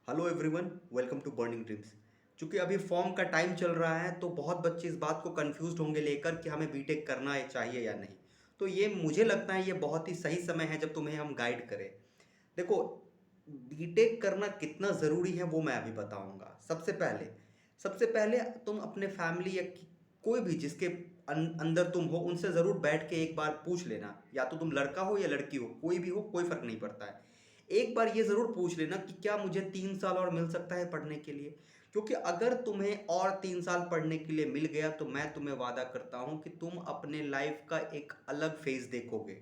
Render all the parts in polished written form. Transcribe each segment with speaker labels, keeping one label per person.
Speaker 1: Hello everyone, welcome to Burning Dreams. चूंकि अभी form का टाइम चल रहा है तो बहुत बच्चे इस बात को कंफ्यूज्ड होंगे लेकर कि हमें बीटेक करना है चाहिए या नहीं। तो ये मुझे लगता है ये बहुत ही सही समय है जब तुम्हें हम गाइड करें। देखो, बीटेक करना कितना ज़रूरी है वो मैं अभी बताऊंगा। सबसे पहले तुम अपने फैमिली या कोई भी जिसके अंदर तुम हो उनसे ज़रूर बैठ के एक बार पूछ लेना, या तो तुम लड़का हो या लड़की हो, कोई भी हो, कोई फ़र्क नहीं पड़ता है। एक बार ये ज़रूर पूछ लेना कि क्या मुझे 3 साल और मिल सकता है पढ़ने के लिए। क्योंकि अगर तुम्हें और 3 साल पढ़ने के लिए मिल गया तो मैं तुम्हें वादा करता हूँ कि तुम अपने लाइफ का एक अलग फेज देखोगे।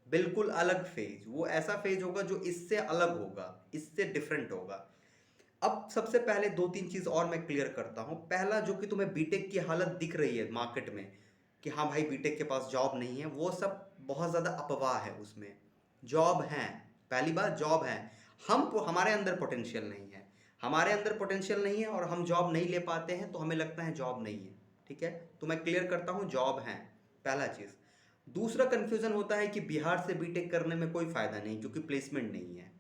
Speaker 1: बिल्कुल अलग फेज, वो ऐसा फेज होगा जो इससे अलग होगा, इससे डिफरेंट होगा। अब सबसे पहले दो तीन चीज़ और मैं क्लियर करता हूँ। पहला, जो कि तुम्हें बीटेक की हालत दिख रही है मार्केट में कि हाँ भाई बीटेक के पास जॉब नहीं है, वो सब बहुत ज़्यादा अपवाह है। उसमें जॉब है, पहली बात जॉब है। हमारे अंदर पोटेंशियल नहीं है, हमारे अंदर पोटेंशियल नहीं है और हम जॉब नहीं ले पाते हैं तो हमें लगता है जॉब नहीं है। ठीक है, तो मैं क्लियर करता हूँ, जॉब है पहला चीज़। दूसरा कन्फ्यूज़न होता है कि बिहार से बीटेक करने में कोई फ़ायदा नहीं क्योंकि प्लेसमेंट नहीं है।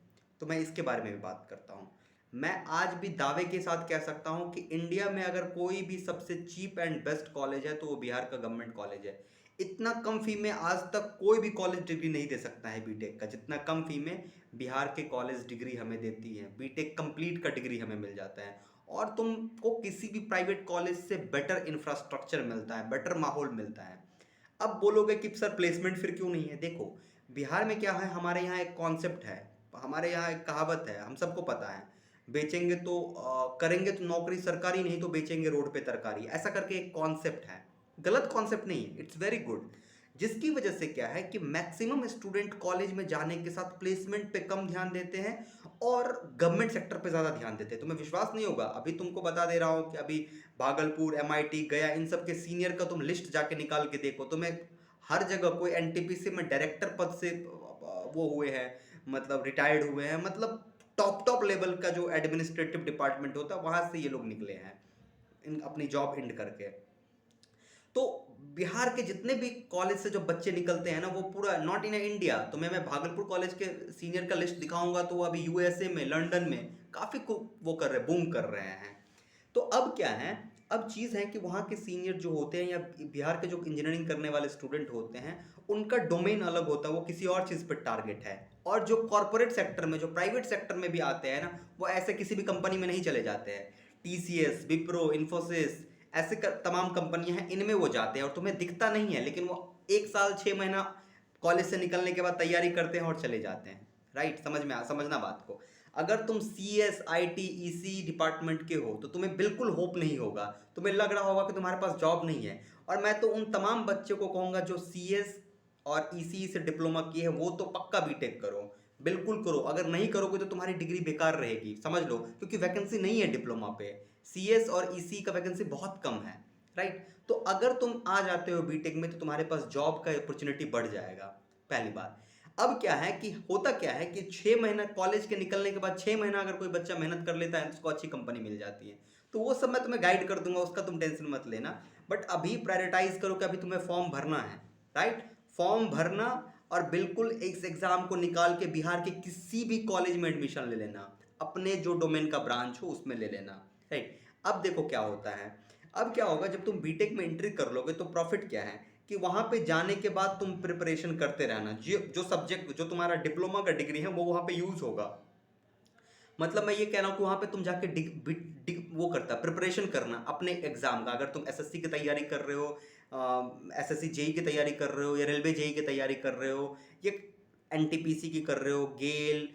Speaker 1: तो मैं इसके बारे में भी बात करता हूँ। मैं आज भी दावे के साथ कह सकता हूँ कि इंडिया में अगर कोई भी सबसे चीप एंड बेस्ट कॉलेज है तो वो बिहार का गवर्नमेंट कॉलेज है। इतना कम फी में आज तक कोई भी कॉलेज डिग्री नहीं दे सकता है बीटेक का, जितना कम फी में बिहार के कॉलेज डिग्री हमें देती है। बीटेक कंप्लीट का डिग्री हमें मिल जाता है और तुमको किसी भी प्राइवेट कॉलेज से बेटर इंफ्रास्ट्रक्चर मिलता है, बेटर माहौल मिलता है। अब बोलोगे कि सर प्लेसमेंट फिर क्यों नहीं है। देखो, बिहार में क्या है, हमारे यहाँ एक कॉन्सेप्ट है, हमारे यहाँ एक कहावत है, हम सबको पता है, बेचेंगे तो करेंगे तो नौकरी सरकारी, नहीं तो बेचेंगे रोड पे तरकारी, ऐसा करके एक कॉन्सेप्ट है। गलत कॉन्सेप्ट नहीं है, इट्स वेरी गुड। जिसकी वजह से क्या है कि मैक्सिमम स्टूडेंट कॉलेज में जाने के साथ प्लेसमेंट पे कम ध्यान देते हैं और गवर्नमेंट सेक्टर पे ज़्यादा ध्यान देते हैं। तुम्हें विश्वास नहीं होगा, अभी तुमको बता दे रहा हूँ कि अभी भागलपुर, एमआईटी, गया, इन सब के सीनियर का तुम लिस्ट जाके निकाल के देखो, तुम्हें हर जगह कोई एनटीपीसी में डायरेक्टर पद से वो हुए हैं, मतलब रिटायर्ड हुए हैं, मतलब टॉप टॉप लेवल का जो एडमिनिस्ट्रेटिव डिपार्टमेंट होता है वहां से ये लोग निकले हैं अपनी जॉब एंड करके। तो बिहार के जितने भी कॉलेज से जो बच्चे निकलते हैं ना, वो पूरा नॉट इन इंडिया। तो मैं भागलपुर कॉलेज के सीनियर का लिस्ट दिखाऊंगा तो वो अभी यूएसए में, लंदन में काफ़ी वो कर रहे, बूम कर रहे हैं। तो अब क्या है, अब चीज़ है कि वहाँ के सीनियर जो होते हैं या बिहार के जो इंजीनियरिंग करने वाले स्टूडेंट होते हैं, उनका डोमेन अलग होता है, वो किसी और चीज़ पर टारगेट है। और जो कॉरपोरेट सेक्टर में, जो प्राइवेट सेक्टर में भी आते हैं ना, वो ऐसे किसी भी कंपनी में नहीं चले जाते हैं। टीसीएस, विप्रो, इन्फोसिस, ऐसे तमाम कंपनियां हैं, इनमें वो जाते हैं और तुम्हें दिखता नहीं है, लेकिन वो 1 साल 6 महीना कॉलेज से निकलने के बाद तैयारी करते हैं और चले जाते हैं। राइट, समझना बात को। अगर तुम C S I T E C department के हो तो तुम्हें बिल्कुल होप नहीं होगा, तुम्हें लग रहा होगा कि तुम्हारे पास जॉब नहीं है। और मैं तो उन तमाम बच्चों को कहूँगा जो सी एस और ई सी से डिप्लोमा किए हैं, वो तो पक्का बीटेक करो, बिल्कुल करो। अगर नहीं करोगे तो तुम्हारी डिग्री बेकार रहेगी, समझ लो, क्योंकि वैकेंसी नहीं है डिप्लोमा पे। सी एस और ई सी का वैकेंसी बहुत कम है। राइट, तो अगर तुम आ जाते हो बीटेक में तो तुम्हारे पास जॉब का अपॉर्चुनिटी बढ़ जाएगा, पहली बात। अब क्या है कि होता क्या है कि 6 महीना कॉलेज के निकलने के बाद 6 महीना अगर कोई बच्चा मेहनत कर लेता है तो उसको अच्छी कंपनी मिल जाती है। तो वो सब मैं तुम्हें गाइड कर दूंगा, उसका तुम टेंशन मत लेना। बट अभी प्रायोरिटाइज करो कि अभी तुम्हें फॉर्म भरना है। राइट, फॉर्म भरना और बिल्कुल इस एग्जाम को निकाल के बिहार के किसी भी कॉलेज में एडमिशन ले लेना, अपने जो डोमेन का ब्रांच हो उसमें ले लेना। राइट, अब देखो क्या होता है। अब क्या होगा, जब तुम बीटेक में एंट्री कर लोगे तो प्रॉफिट क्या है कि वहां पे जाने के बाद तुम प्रिपरेशन करते रहना, जो जो सब्जेक्ट, जो तुम्हारा डिप्लोमा का डिग्री है वो वहां पे यूज होगा। मतलब मैं ये कह रहा हूँ कि वहां पे तुम जाके वो करता प्रिपरेशन करना अपने एग्जाम का। अगर तुम एसएससी की तैयारी कर रहे हो, एसएससी जेई की तैयारी कर रहे हो, या रेलवे जेई की तैयारी कर रहे हो, या एनटीपीसी की कर रहे हो, गेल,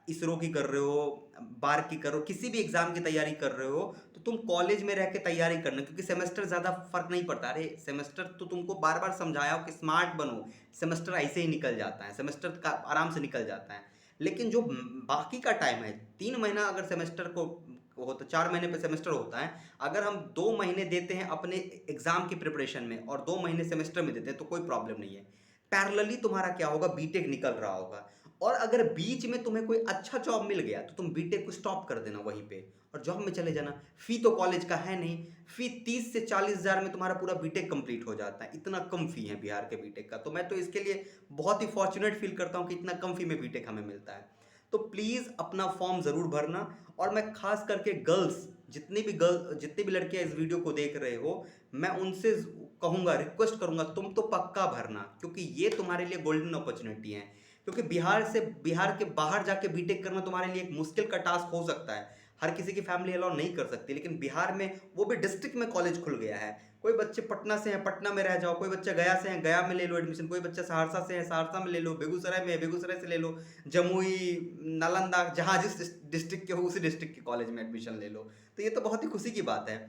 Speaker 1: इसरो की कर रहे हो, बार की कर रहे हो, किसी भी एग्जाम की तैयारी कर रहे हो, तो तुम कॉलेज में रह के तैयारी करना, क्योंकि सेमेस्टर ज़्यादा फर्क नहीं पड़ता। अरे सेमेस्टर तो तुमको बार बार समझाया हो कि स्मार्ट बनो, सेमेस्टर ऐसे ही निकल जाता है, सेमेस्टर का आराम से निकल जाता है। लेकिन जो बाकी का टाइम है, 3 महीना अगर सेमेस्टर को हो तो 4 महीने पे सेमेस्टर होता है। अगर हम 2 महीने देते हैं अपने एग्जाम की प्रिपरेशन में और 2 महीने सेमेस्टर में देते हैं तो कोई प्रॉब्लम नहीं है। पैरेलली तुम्हारा क्या होगा, बीटेक निकल रहा होगा। और अगर बीच में तुम्हें कोई अच्छा जॉब मिल गया तो तुम बीटेक को स्टॉप कर देना वहीं पे और जॉब में चले जाना। फी तो कॉलेज का है नहीं, फी 30 से 40 हज़ार में तुम्हारा पूरा बीटेक कंप्लीट हो जाता है। इतना कम फी है बिहार के बीटेक का, तो मैं तो इसके लिए बहुत ही फॉर्चुनेट फील करता हूँ कि इतना कम फी में बीटेक हमें मिलता है। तो प्लीज़ अपना फॉर्म ज़रूर भरना। और मैं खास करके गर्ल्स, जितनी भी लड़कियां इस वीडियो को देख रहे हो, मैं उनसे कहूँगा, रिक्वेस्ट करूँगा, तुम तो पक्का भरना, क्योंकि ये तुम्हारे लिए गोल्डन अपॉर्चुनिटी है। क्योंकि बिहार के बाहर जाके बीटेक करना तुम्हारे लिए एक मुश्किल का टास्क हो सकता है, हर किसी की फैमिली अलाउ नहीं कर सकती, लेकिन बिहार में वो भी डिस्ट्रिक्ट में कॉलेज खुल गया है। कोई बच्चे पटना से हैं, पटना में रह जाओ, कोई बच्चा गया से हैं, गया में ले लो एडमिशन, कोई बच्चा सहरसा से है, सहरसा में ले लो, बेगूसराय में है, बेगूसराय से ले लो, जमुई, नालंदा, जहाँ जिस डिस्ट्रिक्ट के हो उसी डिस्ट्रिक्ट के कॉलेज में एडमिशन ले लो। तो ये तो बहुत ही खुशी की बात है।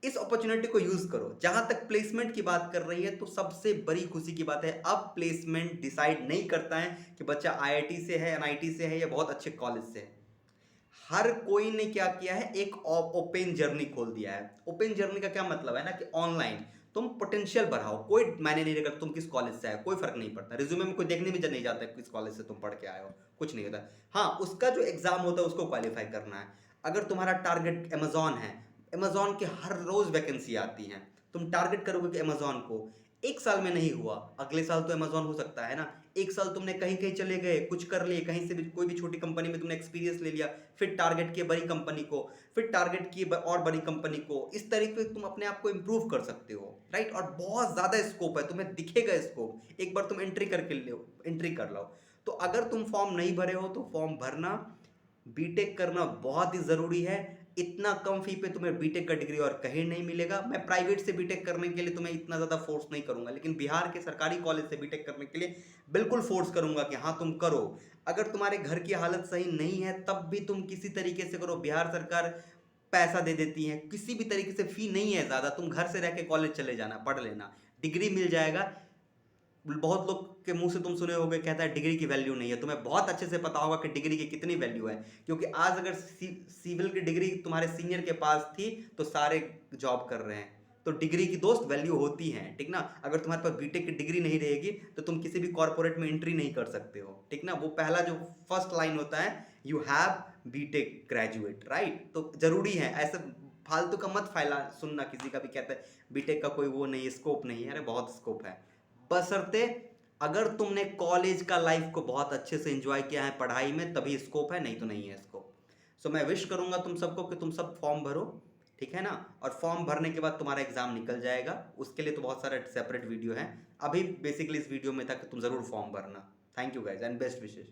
Speaker 1: इस अपॉर्चुनिटी को यूज करो। जहां तक प्लेसमेंट की बात कर रही है, तो सबसे बड़ी खुशी की बात है, अब प्लेसमेंट डिसाइड नहीं करता है कि बच्चा आईआईटी से है, एनआईटी से है, या बहुत अच्छे कॉलेज से है। हर कोई ने क्या किया है, एक ओपन जर्नी खोल दिया है। ओपन जर्नी का क्या मतलब है ना, कि ऑनलाइन तुम पोटेंशियल बढ़ाओ, कोई मायने नहीं रखता तुम किस कॉलेज से आए, कोई फर्क नहीं पड़ता। रिज्यूमे में कोई देखने भी नहीं जाता है किस कॉलेज से तुम पढ़ के आए हो, कुछ नहीं होता। हाँ, उसका जो एग्जाम होता है उसको क्वालिफाई करना है। अगर तुम्हारा टारगेट अमेजॉन है, अमेजॉन की हर रोज वैकेंसी आती है, तुम टारगेट करोगे कि अमेजॉन को, एक साल में नहीं हुआ, अगले साल तो अमेजॉन हो सकता है ना। एक साल तुमने कहीं कहीं चले गए, कुछ कर लिए, कहीं से भी कोई भी छोटी कंपनी में तुमने एक्सपीरियंस ले लिया, फिर टारगेट किए बड़ी कंपनी को, फिर टारगेट किए और बड़ी कंपनी को। इस तरीके से तुम अपने आप को इम्प्रूव कर सकते हो, राइट। और बहुत ज़्यादा स्कोप है, तुम्हें दिखेगा स्कोप, एक बार तुम एंट्री कर लो। तो अगर तुम फॉर्म नहीं भरे हो तो फॉर्म भरना। बीटेक करना बहुत ही ज़रूरी है। इतना कम फी पे तुम्हें बीटेक का डिग्री और कहीं नहीं मिलेगा। मैं प्राइवेट से बीटेक करने के लिए तुम्हें इतना ज़्यादा फोर्स नहीं करूंगा, लेकिन बिहार के सरकारी कॉलेज से बीटेक करने के लिए बिल्कुल फोर्स करूंगा कि हाँ तुम करो। अगर तुम्हारे घर की हालत सही नहीं है तब भी तुम किसी तरीके से करो। बिहार सरकार पैसा दे देती है, किसी भी तरीके से फी नहीं है ज़्यादा, तुम घर से रह के कॉलेज चले जाना, पढ़ लेना, डिग्री मिल जाएगा। बहुत लोग के मुंह से तुम सुने होगे, कहता है डिग्री की वैल्यू नहीं है। तुम्हें बहुत अच्छे से पता होगा कि डिग्री की कितनी वैल्यू है, क्योंकि आज अगर सिविल की डिग्री तुम्हारे सीनियर के पास थी तो सारे जॉब कर रहे हैं। तो डिग्री की दोस्त वैल्यू होती है, ठीक ना। अगर तुम्हारे पास बीटेक की डिग्री नहीं रहेगी तो तुम किसी भी कॉर्पोरेट में एंट्री नहीं कर सकते हो, ठीक ना। वो पहला जो फर्स्ट लाइन होता है, you have BTech graduate, right. तो जरूरी है, ऐसे फालतू का मत फैला सुनना, किसी का भी कहता है बीटेक का कोई वो नहीं, स्कोप नहीं है। अरे बहुत स्कोप है, बशर्ते अगर तुमने कॉलेज का लाइफ को बहुत अच्छे से एंजॉय किया है पढ़ाई में, तभी स्कोप है, नहीं तो नहीं है स्कोप। सो मैं विश करूंगा तुम सबको कि तुम सब फॉर्म भरो, ठीक है ना। और फॉर्म भरने के बाद तुम्हारा एग्जाम निकल जाएगा, उसके लिए तो बहुत सारा सेपरेट वीडियो है। अभी बेसिकली इस वीडियो में था कि तुम जरूर फॉर्म भरना। Thank you guys and best wishes.